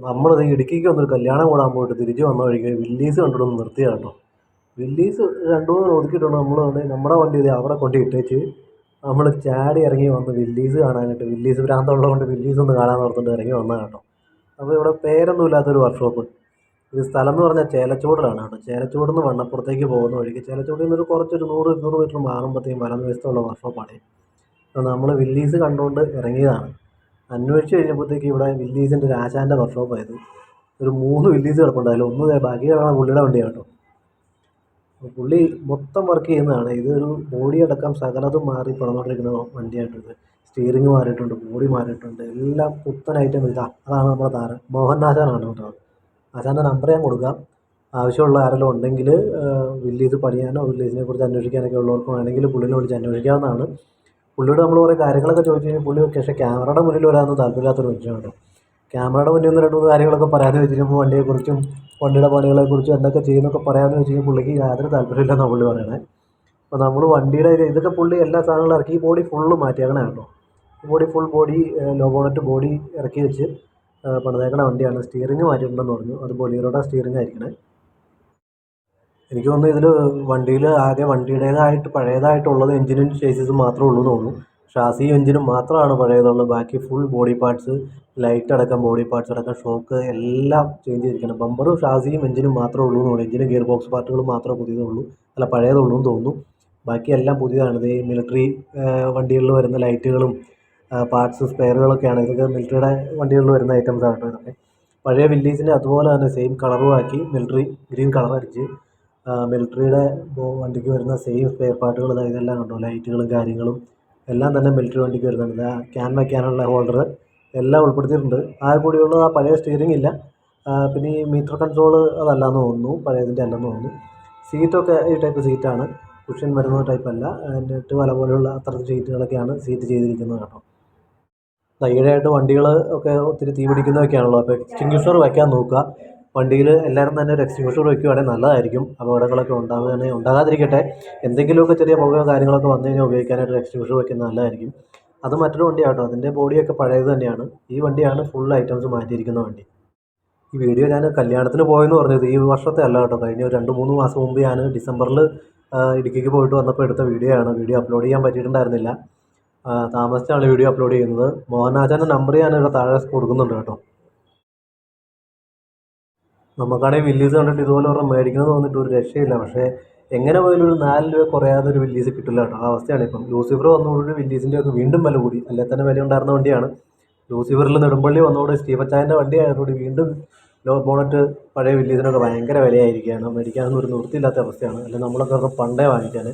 നമ്മളിത് ഇടുക്കിക്ക് വന്നൊരു കല്യാണം കൂടാൻ പോയിട്ട് തിരിച്ച് വന്ന വഴിക്ക് വില്ലീസ് കണ്ടിട്ടൊന്ന് നിർത്തിയതാണ് കേട്ടോ. വില്ലീസ് 2-3 ഒതുക്കിയിട്ടുണ്ട്. നമ്മുടെ വണ്ടി ഇത് അവിടെ കൊണ്ട് ഇട്ടേച്ച് നമ്മൾ ചാടി ഇറങ്ങി വന്ന് വില്ലീസ് കാണാനായിട്ട്, വില്ലീസ് ഭ്രാന്തമുള്ളത് കൊണ്ട് വില്ലീസ് ഒന്ന് കാണാൻ ഓർത്തുകൊണ്ട് ഇറങ്ങി വന്നതാണ് കേട്ടോ. അപ്പോൾ ഇവിടെ പേരൊന്നും ഇല്ലാത്തൊരു വർക്ക്ഷോപ്പ്. ഇത് സ്ഥലം എന്ന് പറഞ്ഞാൽ ചേലച്ചൂടിലാണ് കേട്ടോ. ചേലച്ചൂടിൽ നിന്ന് വണ്ണപ്പുറത്തേക്ക് പോകുന്ന വഴിക്ക് ചേലച്ചൂടിൽ നിന്നൊരു കുറച്ചൊരു 100-200 മീറ്റർ മാറുമ്പോഴത്തേക്കും വലതുവശത്തുള്ള വർക്ക്ഷോപ്പാണ്. അപ്പോൾ നമ്മൾ വില്ലീസ് കണ്ടുകൊണ്ട് ഇറങ്ങിയതാണ്. അന്വേഷിച്ച് കഴിഞ്ഞപ്പോഴത്തേക്ക് ഇവിടെ വില്ലീസിൻ്റെ ഒരു ആശാൻ്റെ വർക്ക്ഷോപ്പായത്. ഒരു 3 വില്ലീസ് കിടപ്പുണ്ടായാലും ഒന്ന് ബാക്കിയാണ് പുള്ളിയുടെ വണ്ടിയാണ് കേട്ടോ. പുള്ളി മൊത്തം വർക്ക് ചെയ്യുന്നതാണ്. ഇതൊരു ബോഡി അടക്കം സകലതും മാറി പടന്നുകൊണ്ടിരിക്കുന്ന വണ്ടിയായിട്ടുണ്ട്. സ്റ്റിയറിങ് മാറിയിട്ടുണ്ട്, ബോഡി മാറിയിട്ടുണ്ട്, എല്ലാം പുത്തൻ ഐറ്റം. അതാണ് നമ്മുടെ താരം മോഹൻ ആശാനാണ് കേട്ടോ. ആശാൻ്റെ നമ്പർ ഞാൻ കൊടുക്കാം. ആവശ്യമുള്ള ആരെങ്കിലും ഉണ്ടെങ്കിൽ വില്ലീസ് പണിയാനോ വില്ലീസിനെ കുറിച്ച് അന്വേഷിക്കാനൊക്കെ ഉള്ളവർക്ക് വേണമെങ്കിൽ പുള്ളിനെ വിളിച്ച് അന്വേഷിക്കാവുന്നതാണ്. പുള്ളിയോട് നമ്മൾ കുറേ കാര്യങ്ങളൊക്കെ ചോദിച്ചു കഴിഞ്ഞാൽ പുള്ളി പക്ഷേ ക്യാമറയുടെ മുന്നിൽ വരാനൊന്നും താല്പര്യമില്ലാത്തൊരു മനുഷ്യനാണ് കേട്ടോ. ക്യാമറയുടെ മുന്നിൽ ഒന്ന് 2-3 കാര്യങ്ങളൊക്കെ പറയാമെന്ന് വെച്ച് കഴിഞ്ഞപ്പോൾ വണ്ടിയെക്കുറിച്ചും വണ്ടിയുടെ പണികളെക്കുറിച്ചും എന്തൊക്കെ ചെയ്യുന്നൊക്കെ പറയാമെന്ന് വെച്ച് കഴിഞ്ഞാൽ പുള്ളിക്ക് യാതൊരു താല്പര്യമില്ലെന്നാണ് പുള്ളി പറയണേ. അപ്പോൾ നമ്മൾ വണ്ടിയുടെ ഇതൊക്കെ പുള്ളി എല്ലാ സാധനങ്ങളും ഇറക്കി ഈ ബോഡി ഫുള്ള് മാറ്റിയേക്കണേ കേട്ടോ. ബോഡി ലോ ബോണറ്റ് ബോഡി ഇറക്കി വെച്ച് പണിതേക്കണ വണ്ടിയാണ്. സ്റ്റിയറിങ് മാറ്റിയിട്ടുണ്ടെന്ന് പറഞ്ഞു. അത് ബൊലീറോയുടെ സ്റ്റിയറിങ് ആയിരിക്കണേ. എനിക്ക് തോന്നുന്നു ഇതിൽ വണ്ടിയിൽ ആകെ വണ്ടിയുടേതായിട്ട് പഴയതായിട്ടുള്ളത് എഞ്ചിനും ചേസിസും മാത്രമേ ഉള്ളൂ എന്ന് തോന്നുന്നു. ഷാസിയും എഞ്ചിനും മാത്രമാണ് പഴയതുള്ളത്. ബാക്കി ഫുൾ ബോഡി പാർട്സ്, ലൈറ്റ് അടക്കം ബോഡി പാർട്സ് അടക്കം ഷോക്ക് എല്ലാം ചേഞ്ച് ചെയ്തിരിക്കണം. ബമ്പറും ഷാസിയും എഞ്ചിനും മാത്രമേ ഉള്ളൂ എന്ന് തോന്നുന്നു. എഞ്ചിനും ഗിയർ ബോക്സ് പാർട്ടുകളും മാത്രമേ പുതിയതുള്ളൂ, അല്ല പഴയതുള്ളൂ എന്ന് തോന്നുന്നു. ബാക്കിയെല്ലാം പുതിയതാണ്. ഇത് മിലിറ്ററി വണ്ടികളിൽ വരുന്ന ലൈറ്റുകളും പാർട്സ് സ്പെയറുകളൊക്കെയാണ്. ഇതൊക്കെ മിലിറ്ററിയുടെ വണ്ടികളിൽ വരുന്ന ഐറ്റംസ് ആണ് ഇതൊക്കെ. പഴയ വില്ലീസിൻ്റെ അതുപോലെ തന്നെ സെയിം കളറും ആക്കി മിലിറ്ററി ഗ്രീൻ കളർ അടിച്ച് മിലിറ്ററിയുടെ വണ്ടിക്ക് വരുന്ന സെയിം സ്പെയർ പാർട്ടുകൾ ഇതെല്ലാം കണ്ടോ. ലൈറ്റുകളും കാര്യങ്ങളും എല്ലാം തന്നെ മിലിറ്ററി വണ്ടിക്ക് വരുന്നുണ്ട്. ക്യാൻ വയ്ക്കാനുള്ള ഹോൾഡർ എല്ലാം ഉൾപ്പെടുത്തിയിട്ടുണ്ട്. ആ കൂടിയുള്ളത് ആ പഴയ സ്റ്റിയറിംഗ് ഇല്ല. പിന്നെ ഈ മീറ്റർ കൺട്രോൾ അതല്ലാന്ന് തോന്നുന്നു, പഴയതിൻ്റെ അല്ലെന്ന് തോന്നുന്നു. സീറ്റൊക്കെ ഈ ടൈപ്പ് സീറ്റാണ്, കുഷ്യൻ വരുന്ന ടൈപ്പല്ല. നെറ്റ് വല പോലെയുള്ള അത്തരത്തിൽ സീറ്റുകളൊക്കെയാണ് സീറ്റ് ചെയ്തിരിക്കുന്നത് കേട്ടോ. ഈയിടെയായിട്ട് വണ്ടികൾ ഒക്കെ ഒത്തിരി തീ പിടിക്കുന്നതൊക്കെയാണല്ലോ. അപ്പോൾ എക്സ്റ്റിങ്ക്വിഷർ വയ്ക്കാൻ നോക്കുക. വണ്ടിയിൽ എല്ലാവരും തന്നെ ഒരു എക്സ്റ്റിങ്ക്വിഷർ വയ്ക്കുകയാണെങ്കിൽ നല്ലതായിരിക്കും. അപകടങ്ങളൊക്കെ ഉണ്ടാകാതിരിക്കട്ടെ. എന്തെങ്കിലുമൊക്കെ ചെറിയ പുകയോ കാര്യങ്ങളൊക്കെ വന്നു കഴിഞ്ഞാൽ ഉപയോഗിക്കാനായിട്ട് ഒരു എക്സ്റ്റിങ്ക്വിഷർ വയ്ക്കുന്നത് നല്ലതായിരിക്കും. അത് മറ്റൊരു വണ്ടിയാട്ടോ. അതിൻ്റെ ബോഡിയൊക്കെ പഴയത് തന്നെയാണ്. ഈ വണ്ടിയാണ് ഫുൾ ഐറ്റംസ് മാറ്റിയിരിക്കുന്ന വണ്ടി. ഈ വീഡിയോ ഞാൻ കല്യാണത്തിന് പോയെന്ന് പറഞ്ഞത് ഈ വർഷത്തെ അല്ല കേട്ടോ. കഴിഞ്ഞ ഒരു 2-3 മാസം മുമ്പ് ഞാൻ ഡിസംബറിൽ ഇടുക്കിക്ക് പോയിട്ട് വന്നപ്പോൾ എടുത്ത വീഡിയോ ആണ്. വീഡിയോ അപ്ലോഡ് ചെയ്യാൻ പറ്റിയിട്ടുണ്ടായിരുന്നില്ല. താമസിച്ചാണ് വീഡിയോ അപ്ലോഡ് ചെയ്യുന്നത്. മോഹനാചാൻ്റെ നമ്പർ ഞാൻ ഇവിടെ താഴെ കൊടുക്കുന്നുണ്ട് കേട്ടോ. നമുക്കാണെങ്കിൽ വില്ലീസ് കണ്ടിട്ട് ഇതുപോലെ ഒരെണ്ണം മേടിക്കണമെന്ന് തോന്നിയിട്ട് ഒരു രക്ഷയില്ല. പക്ഷേ എങ്ങനെ പോയാലും ഒരു 4 രൂപ കുറയാതെ ഒരു വില്ലീസ് കിട്ടില്ല കേട്ടോ. ആ അവസ്ഥയാണ് ഇപ്പം. ലൂസിഫർ വന്നതോടുകൂടി വില്ലീസിൻ്റെ ഒക്കെ വീണ്ടും വില കൂടി. അല്ലെ തന്നെ വില ഉണ്ടായിരുന്ന വണ്ടിയാണ്. ലൂസിഫറിൽ നെടുമ്പള്ളി വന്നതോടെ സ്റ്റീഫച്ചായൻ്റെ വണ്ടി ആയതോടുകൂടി വീണ്ടും ലോ ബോണറ്റ് പഴയ വില്ലീസിനൊക്കെ ഭയങ്കര വിലയായിരിക്കുകയാണ്. മേടിക്കാനൊന്നും ഒരു നിവൃത്തിയില്ലാത്ത അവസ്ഥയാണ്. അല്ലെങ്കിൽ നമ്മളൊക്കെ ഒരെണ്ണം പണ്ടേ വാങ്ങിക്കാൻ.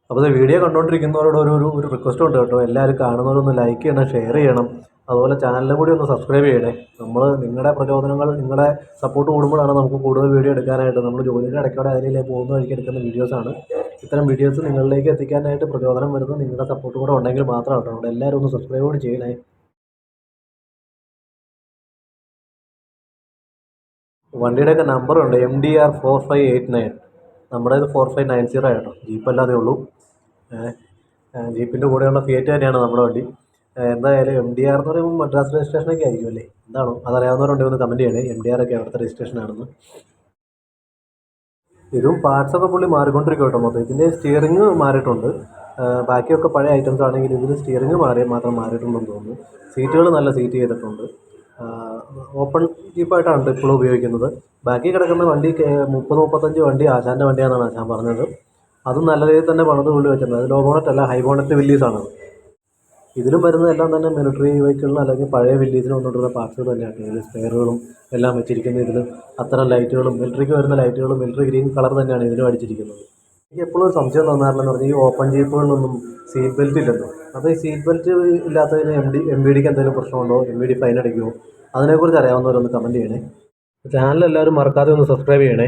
അപ്പോൾ വീഡിയോ കണ്ടുകൊണ്ടിരിക്കുന്നവരോട് ഒരു റിക്വസ്റ്റ് ഉണ്ട് കേട്ടോ. എല്ലാവരും കാണുന്നവരൊന്ന് ലൈക്ക് ചെയ്യണം, ഷെയർ ചെയ്യണം. അതുപോലെ ചാനലിലും കൂടി ഒന്ന് സബ്സ്ക്രൈബ് ചെയ്യണേ. നിങ്ങളുടെ പ്രചോദനങ്ങൾ, നിങ്ങളുടെ സപ്പോർട്ട് കൂടുമ്പോഴാണ് നമുക്ക് കൂടുതൽ വീഡിയോ എടുക്കാനായിട്ട്. നമ്മൾ ജോലിയുടെ ഇടയ്ക്കോടെ അതിലേ പോകുന്ന വഴിക്ക് എടുക്കുന്ന വീഡിയോസാണ്. ഇത്തരം വീഡിയോസ് നിങ്ങളിലേക്ക് എത്തിക്കാനായിട്ട് പ്രചോദനം വരുന്നത് നിങ്ങളുടെ സപ്പോർട്ട് കൂടെ ഉണ്ടെങ്കിൽ മാത്രം കേട്ടോ. അവിടെ എല്ലാവരും ഒന്ന് സബ്സ്ക്രൈബ് കൂടി ചെയ്യണേ. വണ്ടിയുടെയൊക്കെ നമ്പറുണ്ട് MDR 4589. നമ്മുടെ ഇത് 4590 ആയിട്ടോ. ജീപ്പ് അല്ലാതെ ഉള്ളൂ. ജീപ്പിൻ്റെ കൂടെയുള്ള ഫിയറ്റ് തന്നെയാണ് നമ്മുടെ വണ്ടി. എന്തായാലും MDR എന്ന് പറയുമ്പോൾ മദ്രാസ് രജിസ്ട്രേഷനൊക്കെ ആയിരിക്കും അല്ലേ? എന്താണോ അതറിയാവുന്നവരുണ്ടെങ്കിൽ ഒന്ന് കമൻറ്റ് ചെയ്യണേ. MDR ഒക്കെ അവിടുത്തെ രജിസ്ട്രേഷനാണെന്ന്. ഇതും പാർട്സൊക്കെ പുള്ളി മാറിക്കൊണ്ടിരിക്കും കേട്ടോ. മൊത്തം ഇതിൻ്റെ സ്റ്റിയറിങ് മാറിയിട്ടുണ്ട്. ബാക്കിയൊക്കെ പഴയ ഐറ്റംസ് ആണെങ്കിൽ ഇതിന് സ്റ്റിയറിങ് മാത്രം മാറിയിട്ടുണ്ടെന്ന് തോന്നുന്നു. സീറ്റുകൾ നല്ല സീറ്റ് ചെയ്തിട്ടുണ്ട്. ഓപ്പൺ ജീപ്പായിട്ടാണ് ഇപ്പോഴും ഉപയോഗിക്കുന്നത്. ബാക്കി കിടക്കുന്ന വണ്ടി 30-35 വണ്ടി ആശാൻ്റെ വണ്ടിയാണെന്നാണ് ആശാൻ പറഞ്ഞത്. അതും നല്ല രീതിയിൽ തന്നെ പണിത് പുള്ളി വെച്ചിട്ടുണ്ട്. അത് ലോ ബോണറ്റ് അല്ല, ഹൈ ബോണറ്റ് വില്ലീസാണ്. ഇതിലും വരുന്നതെല്ലാം തന്നെ മിലിറ്ററി വെഹിക്കിളിന് അല്ലെങ്കിൽ പഴയ വില്ലീസിന് വന്നുകൊണ്ടിരുന്ന പാർട്സുകൾ തന്നെയാണ്. ഇതിൽ സ്പെയറുകളും എല്ലാം വെച്ചിരിക്കുന്നത്. ഇതിൽ അത്തരം ലൈറ്റുകളും മിലിറ്ററിക്ക് വരുന്ന ലൈറ്റുകളും മിലിറ്ററി ഗ്രീൻ കളർ തന്നെയാണ് ഇതിലും അടിച്ചിരിക്കുന്നത്. എനിക്ക് എപ്പോഴും ഒരു സംശയം തോന്നാറില്ലെന്ന് പറഞ്ഞാൽ ഈ ഓപ്പൺ ജീപ്പുകളിലൊന്നും സീറ്റ് ബെൽറ്റ് ഇല്ലല്ലോ. അപ്പോൾ ഈ സീറ്റ് ബെൽറ്റ് ഇല്ലാത്തതിന് MVDക്ക് എന്തെങ്കിലും പ്രശ്നമുണ്ടോ? MVD ഫൈൻ അടിക്കുമോ? അതിനെക്കുറിച്ച് അറിയാവുന്നവരൊന്ന് കമൻറ്റ് ചെയ്യണേ. ചാനൽ എല്ലാവരും മറക്കാതെ ഒന്ന് സബ്സ്ക്രൈബ് ചെയ്യണേ.